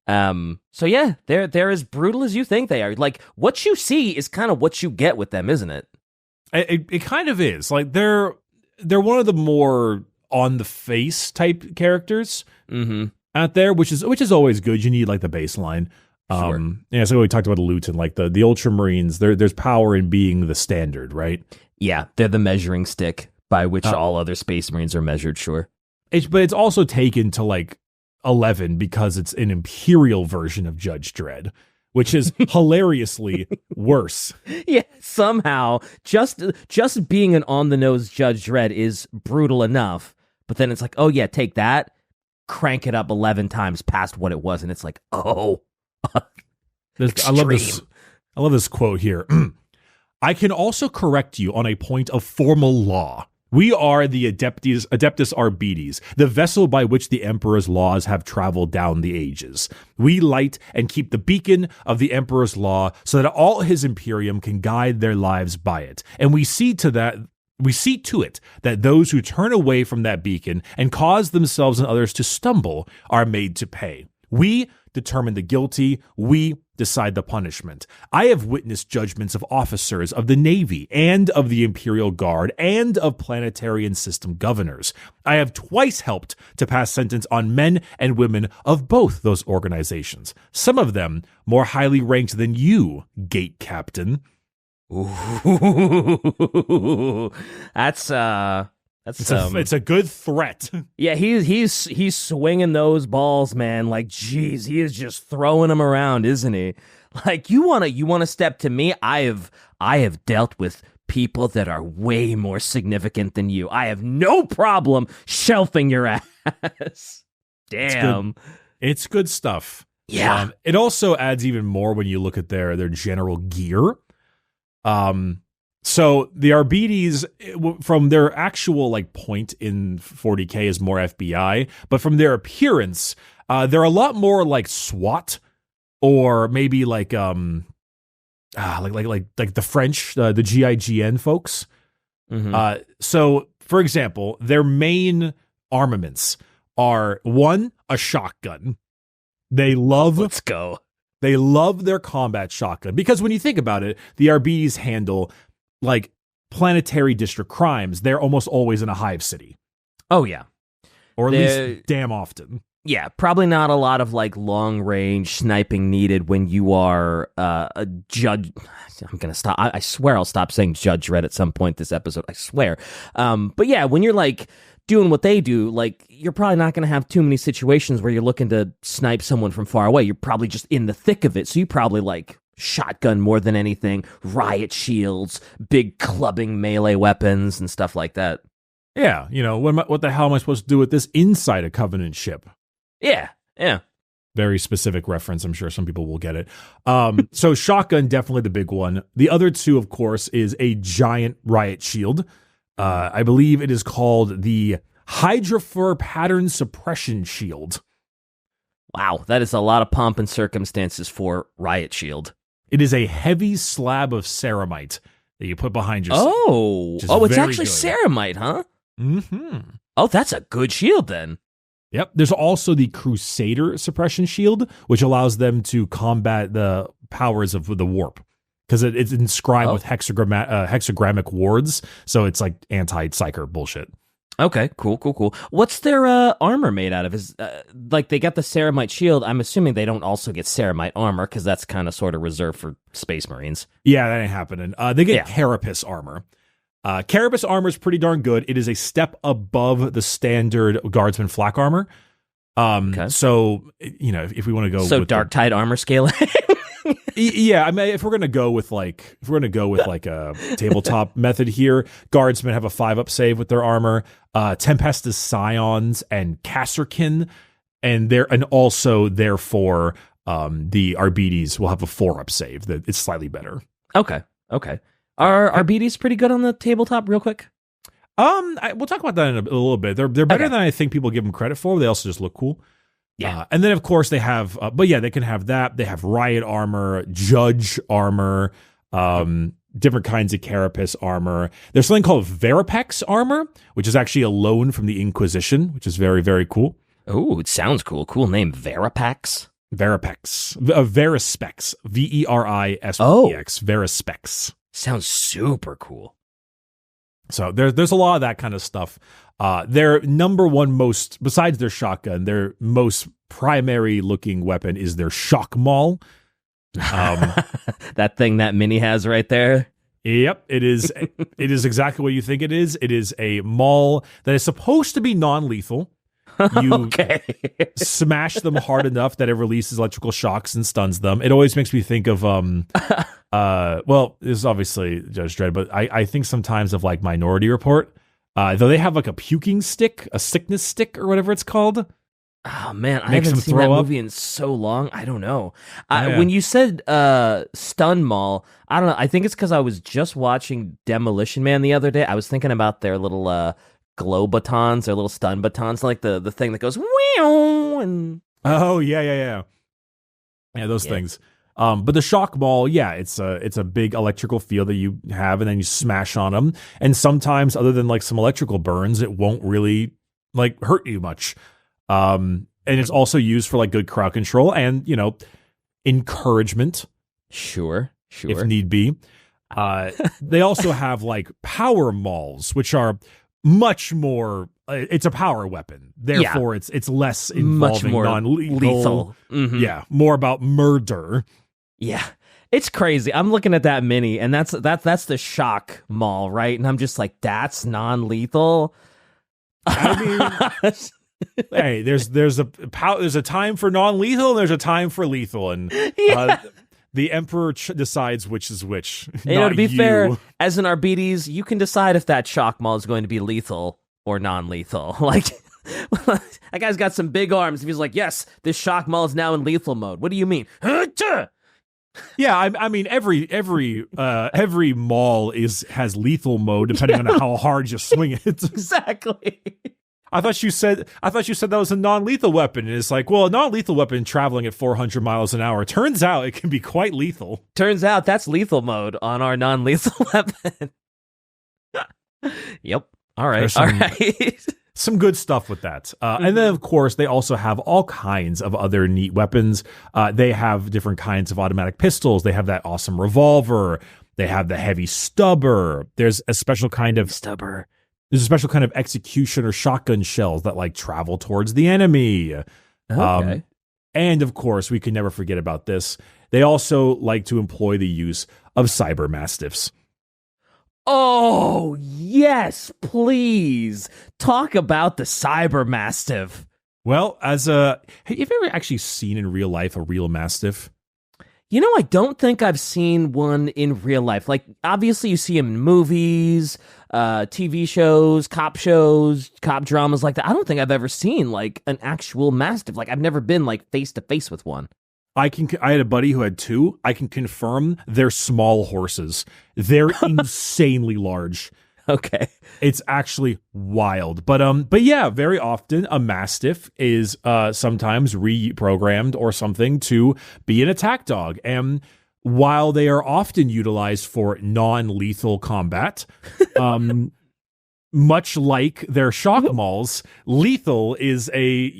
So yeah, they're as brutal as you think they are. What you see is kind of what you get with them, isn't it?
It kind of is. They're one of the more on the face type characters out there, which is always good. You need the baseline.
Sure.
So we talked about Luton, the Ultramarines. There's power in being the standard, right?
Yeah, they're the measuring stick by which all other Space Marines are measured. Sure.
But it's also taken to 11 because it's an Imperial version of Judge Dredd, which is hilariously worse.
Yeah, somehow just being an on-the-nose Judge Dredd is brutal enough, but then it's oh yeah, take that, crank it up 11 times past what it was, and it's
I love this quote here. I can also correct you on a point of formal law. We are the Adeptus Arbites, the vessel by which the Emperor's laws have traveled down the ages. We light and keep the beacon of the Emperor's law so that all his Imperium can guide their lives by it. And we see to it that those who turn away from that beacon and cause themselves and others to stumble are made to pay. We determine the guilty. We decide the punishment. I have witnessed judgments of officers of the Navy and of the Imperial Guard and of planetary and system governors. I have twice helped to pass sentence on men and women of both those organizations, some of them more highly ranked than you, Gate Captain.
Ooh, that's
it's a good threat.
Yeah, he's swinging those balls, man. Like, geez, he is just throwing them around, isn't he? Like, you wanna step to me? I have dealt with people that are way more significant than you. I have no problem shelving your ass. Damn,
it's good stuff.
Yeah,
it also adds even more when you look at their general gear. So the Arbites, from their actual like point in 40K, is more FBI, but from their appearance, they're a lot more like SWAT, or maybe like the French, the GIGN folks.
Mm-hmm.
So for example, their main armaments are one, a shotgun.
Let's go.
They love their combat shotgun because when you think about it, the Arbites handle like planetary district crimes. They're almost always in a hive city.
Oh yeah,
or at least damn often.
Yeah, probably not a lot of like long range sniping needed when you are a judge. I'm gonna stop. I swear I'll stop saying Judge Dredd at some point this episode. I swear. But yeah, when you're like doing what they do, like, you're probably not gonna have too many situations where you're looking to snipe someone from far away. You're probably just in the thick of it, so you probably like shotgun more than anything, riot shields, big clubbing melee weapons, and stuff like that.
Yeah, what the hell am I supposed to do with this inside a Covenant ship?
Yeah.
Very specific reference. I'm sure some people will get it. So shotgun, definitely the big one. The other two, of course, is a giant riot shield. I believe it is called the Hydrophor Pattern Suppression Shield.
Wow, that is a lot of pomp and circumstances for riot shield.
It is a heavy slab of ceramite that you put behind yourself.
It's actually ceramite, huh?
Mm-hmm.
Oh, that's a good shield then.
Yep. There's also the Crusader Suppression Shield, which allows them to combat the powers of the warp. Because it's inscribed with hexagrammic wards, so it's like anti-psyker bullshit.
Okay, cool. What's their armor made out of? Is like they got the ceramite shield. I'm assuming they don't also get ceramite armor because that's kind of sort of reserved for Space Marines.
Yeah, that ain't happening. They get carapace armor. Carapace armor is pretty darn good. It is a step above the standard Guardsman flak armor.
Okay.
So if we want to go,
with Dark Tide armor scaling.
Yeah, I mean, if we're gonna go with like a tabletop method here, Guardsmen have a 5-up save with their armor. Tempestus Scions and Kasserkin, and also therefore the Arbites will have a 4-up save. That it's slightly better.
Okay. Are Arbites pretty good on the tabletop? Real quick.
We'll talk about that in a little bit. They're better than I think people give them credit for. They also just look cool.
Yeah.
And then, of course, they have, they can have that. They have riot armor, judge armor, different kinds of carapace armor. There's something called Verapex armor, which is actually a loan from the Inquisition, which is very, very cool.
Oh, it sounds cool. Cool name. Verapex?
Verispex. Verispex. Verispex. Verispex.
Sounds super cool.
So there's a lot of that kind of stuff. Their number one besides their shotgun, their most primary looking weapon is their shock maul.
That thing that Mini has right there.
Yep, it is. It is exactly what you think it is. It is a maul that is supposed to be non-lethal. You smash them hard enough that it releases electrical shocks and stuns them. It always makes me think of well, this is obviously Judge Dredd, but I think sometimes of like Minority Report. Though they have like a puking stick, a sickness stick, or whatever it's called.
Oh man, I haven't seen that movie in so long. I don't know. When you said stun maul, I don't know. I think it's because I was just watching Demolition Man the other day. I was thinking about their little glow batons, their little stun batons, like the thing that goes wow and
yeah, those things. But the shock maul, it's a big electrical field that you have, and then you smash on them. And sometimes, other than like some electrical burns, it won't really like hurt you much. And it's also used for like good crowd control. And encouragement,
Sure.
if need be. They also have like power mauls, which are much more. It's a power weapon, therefore it's less involving,
much more
non-lethal.
lethal. Mm-hmm.
Yeah, more about murder.
Yeah. It's crazy. I'm looking at that mini, and that's the shock maul, right? And I'm just like, that's non-lethal.
I mean, hey, there's a time for non-lethal, and there's a time for lethal, and the Emperor decides which is which.
To be fair, as an Arbites, you can decide if that shock maul is going to be lethal or non-lethal. Like, that guy's got some big arms. If he's like, yes, this shock maul is now in lethal mode. What do you mean?
Yeah, I mean every maul has lethal mode depending on how hard you swing it.
Exactly.
I thought you said that was a non-lethal weapon, and it's like, well, a non-lethal weapon traveling at 400 miles an hour. Turns out it can be quite lethal.
Turns out that's lethal mode on our non-lethal weapon. Yep. All right. All right.
Some good stuff with that. And then, of course, they also have all kinds of other neat weapons. They have different kinds of automatic pistols. They have that awesome revolver. They have the heavy stubber. There's a special kind of execution or shotgun shells that like travel towards the enemy.
Okay.
And of course, we can never forget about this. They also like to employ the use of cyber-mastiffs.
Oh, yes, please. Talk about the Cyber-mastiff.
Well, have you ever actually seen in real life a real mastiff?
You know, I don't think I've seen one in real life. Like, obviously you see them in movies, TV shows, cop dramas like that. I don't think I've ever seen, like, an actual mastiff. Like, I've never been, like, face-to-face with one.
I had a buddy who had two. I can confirm they're small horses. They're insanely large.
Okay.
It's actually wild. But yeah, very often a mastiff is sometimes reprogrammed or something to be an attack dog. And while they are often utilized for non-lethal combat, much like their shock mauls, lethal is a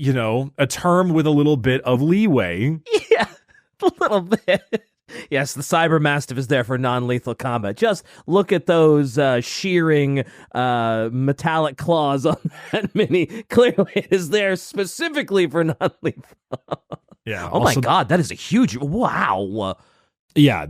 term with a little bit of leeway.
Yeah, a little bit. Yes, the Cyber-mastiff is there for non-lethal combat. Just look at those shearing metallic claws on that mini. Clearly, it is there specifically for non-lethal.
Yeah.
Oh my God, that is a huge... Wow.
Yeah,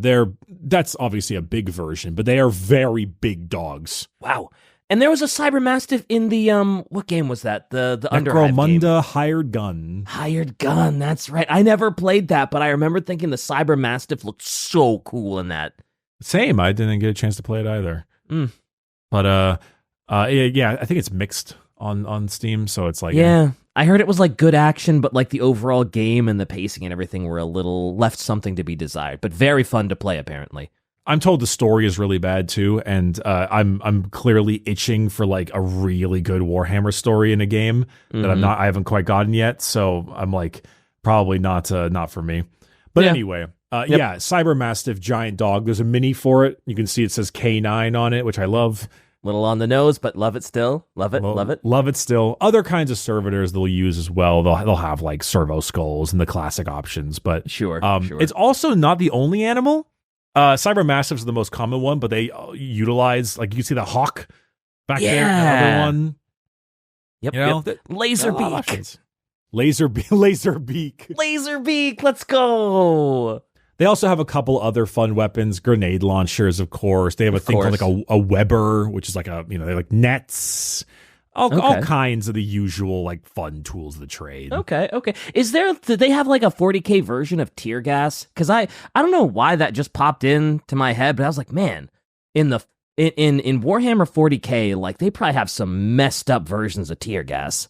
that's obviously a big version, but they are very big dogs.
Wow. And there was a Cyber-mastiff in the, what game was that? The Underhive game.
Necromunda Hired Gun.
Hired Gun, that's right. I never played that, but I remember thinking the Cyber-mastiff looked so cool in that.
Same, I didn't get a chance to play it either. But, yeah, I think it's mixed on Steam, so it's like...
Yeah, I heard it was like good action, but like the overall game and the pacing and everything were a little left something to be desired, but very fun to play, apparently.
I'm told the story is really bad too, and I'm clearly itching for like a really good Warhammer story in a game that I haven't quite gotten yet. So I'm like probably not for me. But anyway, yeah, Cyber-mastiff giant dog. There's a mini for it. You can see it says K9 on it, which I love.
Little on the nose, but love it still. Love it still.
Other kinds of servitors they'll use as well. They'll have like servo skulls and the classic options, but
sure.
It's also not the only animal. Cyber-mastiffs are the most common one, but they utilize, like, you see the hawk back there, another one.
Yep. Laser beak. Let's go.
They also have a couple other fun weapons, grenade launchers, of course. They have a thing called like a Weber, which is like they're like nets. All kinds of the usual like fun tools of the trade.
Okay. Did they have like a 40K version of tear gas? Because I don't know why that just popped into my head, but I was like, man, in Warhammer 40K, like they probably have some messed up versions of tear gas.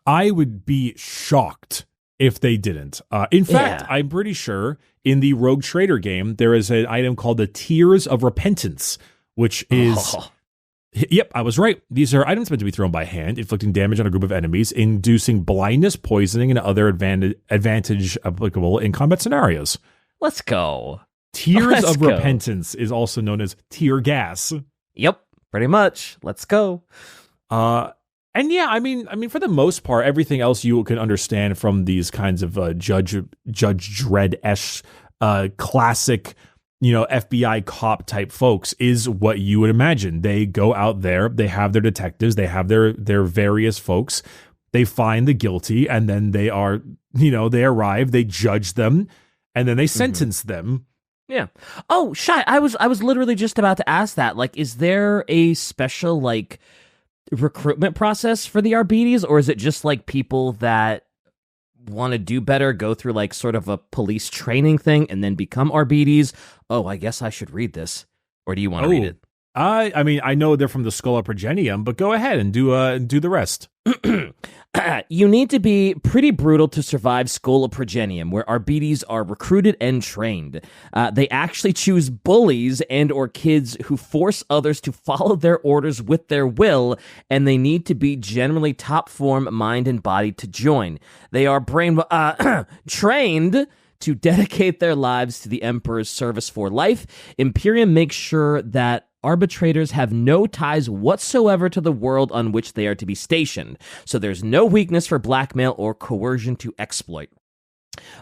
I would be shocked if they didn't. In fact, I'm pretty sure in the Rogue Trader game there is an item called the Tears of Repentance, which is. Yep, I was right. These are items meant to be thrown by hand, inflicting damage on a group of enemies, inducing blindness, poisoning, and other advantage applicable in combat scenarios.
Let's go.
Tears of Repentance is also known as tear gas.
Yep, pretty much. Let's go.
And yeah, I mean, for the most part, everything else you can understand from these kinds of Judge Dredd-esque classic, FBI cop type folks is what you would imagine. They go out there, they have their detectives, they have their various folks, they find the guilty, and then they are, they arrive, they judge them, and then they sentence them.
Yeah. Oh, Shai, I was literally just about to ask that. Like, is there a special like recruitment process for the Arbites, or is it just like people that want to do better go through like sort of a police training thing and then become Arbites? Oh, I guess I should read this. Or do you want to read it?
I mean, I know they're from the Schola Progenium, but go ahead and do the rest.
You need to be pretty brutal to survive Schola Progenium, where Arbites are recruited and trained. They actually choose bullies and or kids who force others to follow their orders with their will, and they need to be generally top form, mind and body to join. They are trained to dedicate their lives to the Emperor's service for life. Imperium makes sure that arbitrators have no ties whatsoever to the world on which they are to be stationed, so there's no weakness for blackmail or coercion to exploit.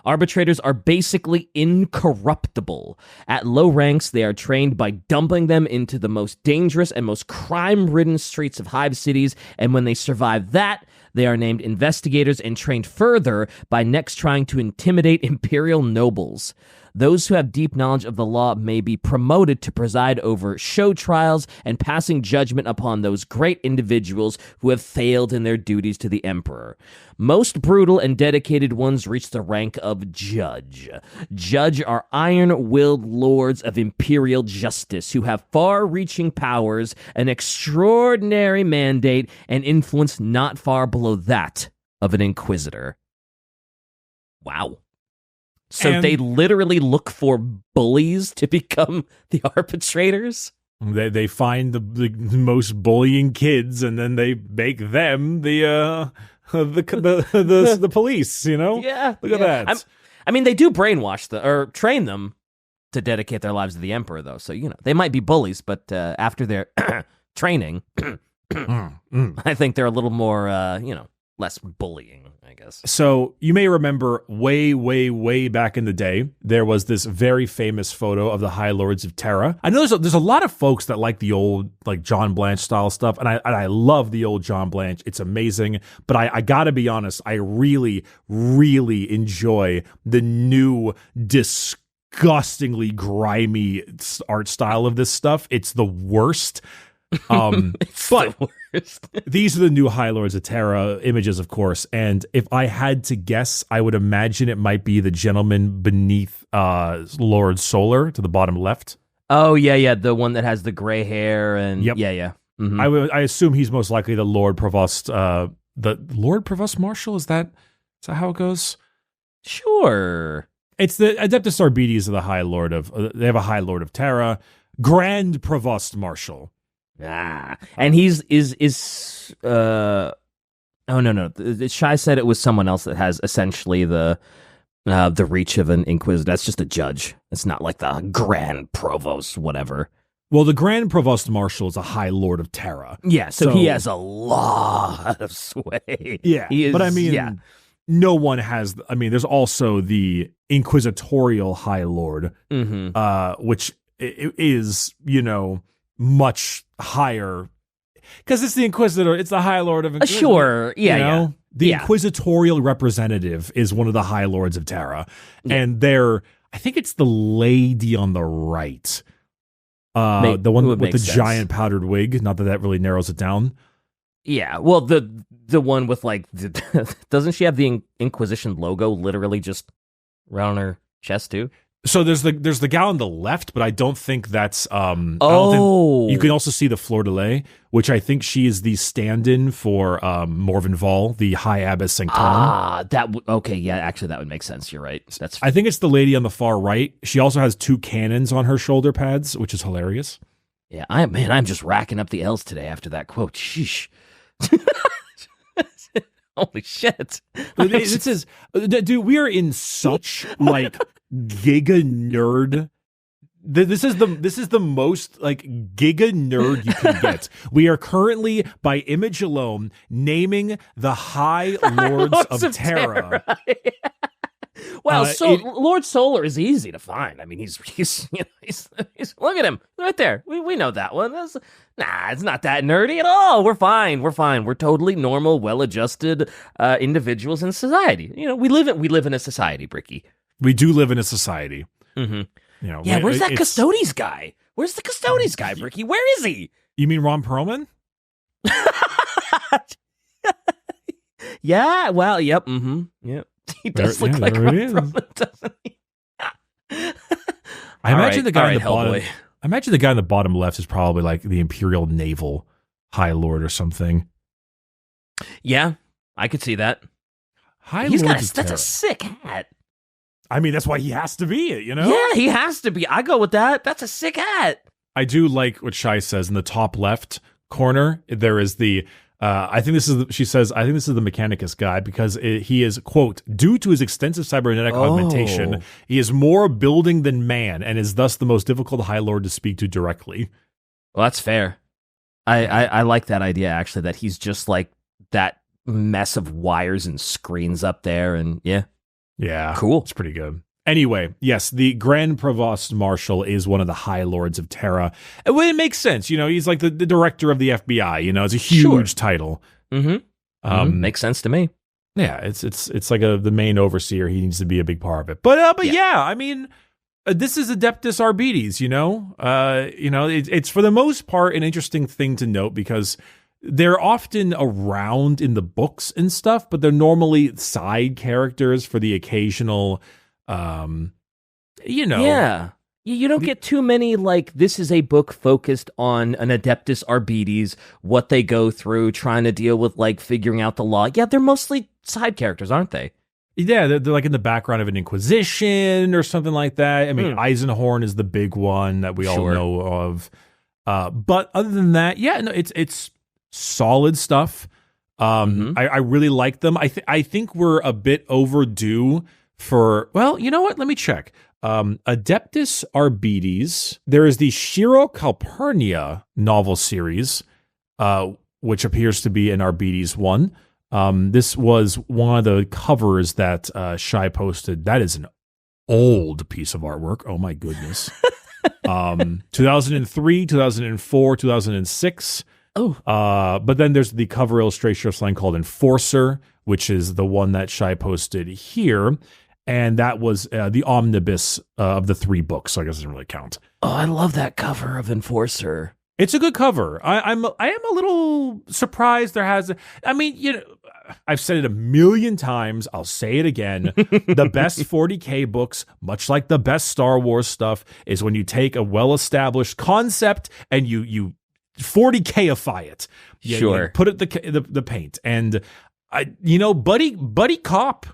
Arbitrators are basically incorruptible. At low ranks, they are trained by dumping them into the most dangerous and most crime-ridden streets of hive cities, and when they survive that, they are named investigators and trained further by next trying to intimidate Imperial nobles. Those who have deep knowledge of the law may be promoted to preside over show trials and passing judgment upon those great individuals who have failed in their duties to the Emperor. Most brutal and dedicated ones reach the rank of Judge. Judge are iron-willed lords of imperial justice who have far-reaching powers, an extraordinary mandate, and influence not far below that of an inquisitor. Wow. So they literally look for bullies to become the arbitrators?
They find the most bullying kids, and then they make them the police,
Yeah.
Look at that.
I mean, they do brainwash or train them to dedicate their lives to the Emperor, though. So, they might be bullies, but after their training, I think they're a little more, less bullying, I guess.
So you may remember way, way, way back in the day, there was this very famous photo of the High Lords of Terra. I know there's a lot of folks that like the old, like John Blanche style stuff, and I love the old John Blanche. It's amazing, but I gotta be honest, I really, really enjoy the new, disgustingly grimy art style of this stuff. It's the worst. But these are the new High Lords of Terra images, of course, and if I had to guess, I would imagine it might be the gentleman beneath Lord Solar to the bottom left.
Oh, yeah, the one that has the gray hair and
yep.
Yeah. Mm-hmm.
I assume he's most likely the Lord Provost, the Lord Provost Marshal. Is that how it goes?
Sure.
It's the Adeptus Arbites of the High Lord of. They have a High Lord of Terra, Grand Provost Marshal.
And oh no. Shai said it was someone else that has essentially the reach of an inquisitor. That's just a judge. It's not like the Grand Provost, whatever.
Well, the Grand Provost Marshal is a High Lord of Terra.
Yeah, so he has a lot of sway.
Yeah, but I mean, no one has. I mean, there's also the Inquisitorial High Lord, which is, much higher, because it's the Inquisitor. It's the High Lord of Inquisitor.
Sure, yeah.
The Inquisitorial representative is one of the High Lords of Terra, and I think it's the lady on the right. The one with the giant powdered wig. Not that really narrows it down.
Yeah, well, the one with like, doesn't she have the Inquisition logo literally just around her chest too?
So there's the gal on the left, but I don't think that's. You can also see the Fleur de Lis, which I think she is the stand-in for Morvenval, the High Abbess Sanctorum.
Actually, that would make sense. You're right.
I think it's the lady on the far right. She also has 2 cannons on her shoulder pads, which is hilarious.
Yeah, I'm just racking up the L's today after that quote. Sheesh. Holy shit!
This is, dude. We are in such like giga nerd. This is the most like giga nerd you can get. We are currently, by image alone, naming the High Lords of Terra.
Well, Lord Solar is easy to find. I mean, he's look at him right there. We know that one. It's not that nerdy at all. We're fine. We're totally normal, well-adjusted individuals in society. We live in a society, Bricky.
We do live in a society.
Yeah, where's that Custodes guy? Where's the Custodes guy, Bricky? Where is he?
You mean Ron Perlman?
Yeah, well, yep, yep. He does look like Ron Perlman, doesn't he?
I imagine the guy in the bottom. I imagine the guy in the bottom left is probably like the Imperial Naval High Lord or something.
Yeah, I could see that. That's a sick hat.
I mean, that's why he has to be it,
Yeah, he has to be. I go with that. That's a sick hat.
I do like what Shai says in the top left corner. There is the. I think this is the Mechanicus guy because he is, quote, due to his extensive cybernetic augmentation, he is more building than man and is thus the most difficult High Lord to speak to directly.
Well, that's fair. I like that idea, actually, that he's just like that mess of wires and screens up there. And yeah.
Yeah.
Cool.
It's pretty good. Anyway, yes, the Grand Provost Marshal is one of the High Lords of Terra. It makes sense. He's like the director of the FBI. It's a huge title.
Makes sense to me.
Yeah, it's like the main overseer. He needs to be a big part of it. But yeah, I mean, this is Adeptus Arbites, it's for the most part an interesting thing to note because they're often around in the books and stuff, but they're normally side characters for the occasional...
Yeah. You don't get too many, like, this is a book focused on an Adeptus Arbites, what they go through, trying to deal with, like, figuring out the law. Yeah, they're mostly side characters, aren't they?
Yeah, they're like in the background of an Inquisition or something like that. I mean, Eisenhorn is the big one that we all know of. But other than that, yeah, no, it's solid stuff. I really like them. I think we're a bit overdue for, well, you know what? Let me check. Adeptus Arbites. There is the Shiro Calpurnia novel series, which appears to be an Arbites one. This was one of the covers that Shai posted. That is an old piece of artwork. Oh my goodness. 2003, 2004, 2006. But then there's the cover illustration of something called Enforcer, which is the one that Shai posted here. And that was the omnibus of the 3 books, so I guess it doesn't really count.
Oh, I love that cover of Enforcer.
It's a good cover. I am a little surprised there has... I mean, I've said it a million times. I'll say it again. The best 40K books, much like the best Star Wars stuff, is when you take a well-established concept and you 40K-ify it. You put it the paint. And, Buddy Cop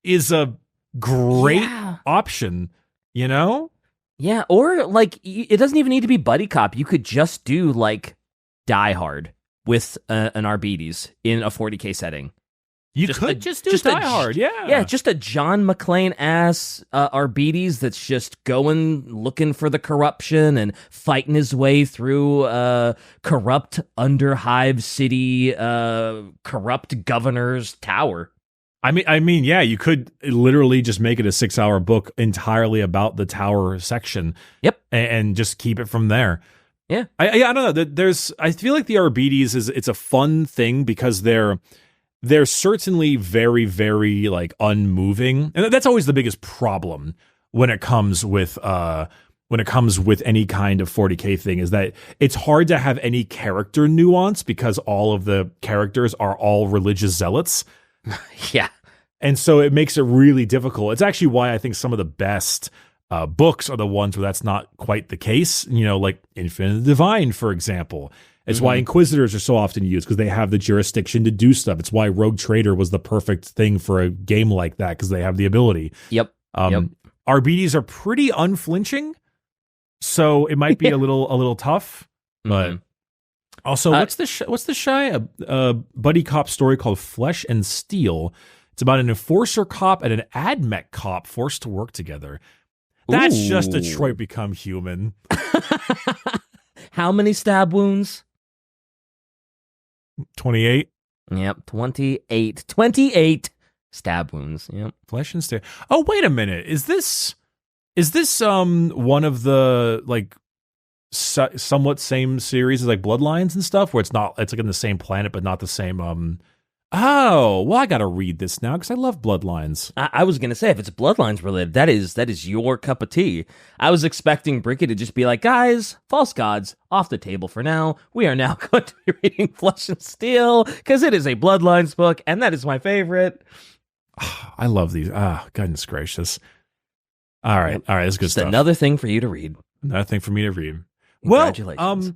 is a great option,
Yeah, or like it doesn't even need to be Buddy Cop. You could just do like Die Hard with an Arbites in a 40K setting.
You could just do Die Hard, yeah.
Yeah, just a John McClane-ass Arbites that's just looking for the corruption and fighting his way through corrupt Underhive City, corrupt governor's tower.
I mean, yeah, you could literally just make it a 6-hour book entirely about the tower section.
Yep.
And just keep it from there.
Yeah.
I don't know. I feel like the Arbites it's a fun thing because they're certainly very, very like unmoving. And that's always the biggest problem when it comes with any kind of 40K thing, is that it's hard to have any character nuance because all of the characters are all religious zealots.
Yeah.
And so it makes it really difficult. It's actually why I think some of the best books are the ones where that's not quite the case. Like Infinite Divine, for example. It's why Inquisitors are so often used, because they have the jurisdiction to do stuff. It's why Rogue Trader was the perfect thing for a game like that, because they have the ability.
Yep.
Arbites are pretty unflinching, so it might be a little tough. But also, what's the Shai buddy cop story called Flesh and Steel? It's about an Enforcer cop and an AdMech cop forced to work together. That's just Detroit Become Human.
How many stab wounds?
28.
Yep, 28. 28 Stab wounds. Yep.
Flesh and stab. Oh, wait a minute. Is this one of the like somewhat same series as like Bloodlines and stuff, where it's like in the same planet but not the same Oh, well, I gotta read this now because I love Bloodlines.
I was gonna say, if it's Bloodlines related, that is your cup of tea. I was expecting Bricky to just be like, guys, False Gods off the table for now. We are now going to be reading Flesh and Steel because it is a Bloodlines book, and that is my favorite.
I love these. Goodness gracious! All right, that's good
just
stuff.
Another thing for you to read.
Another thing for me to read.
Congratulations.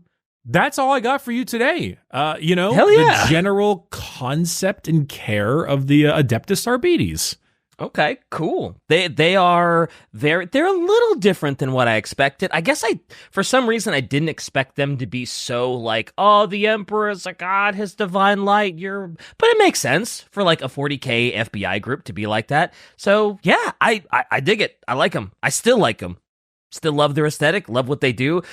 That's all I got for you today.
Hell yeah.
The general concept and care of the Adeptus Arbites.
Okay, cool. They're a little different than what I expected. I guess for some reason I didn't expect them to be so like, oh, the Emperor is a god, his divine light. But it makes sense for like a 40k FBI group to be like that. So yeah, I dig it. I like them. I still like them. Still love their aesthetic. Love what they do.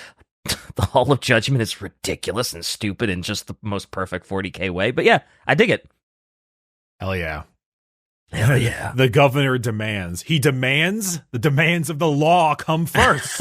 The Hall of Judgment is ridiculous and stupid in just the most perfect 40k way. But yeah, I dig it.
Hell yeah.
Hell yeah.
The governor demands. He demands the demands of the law come first.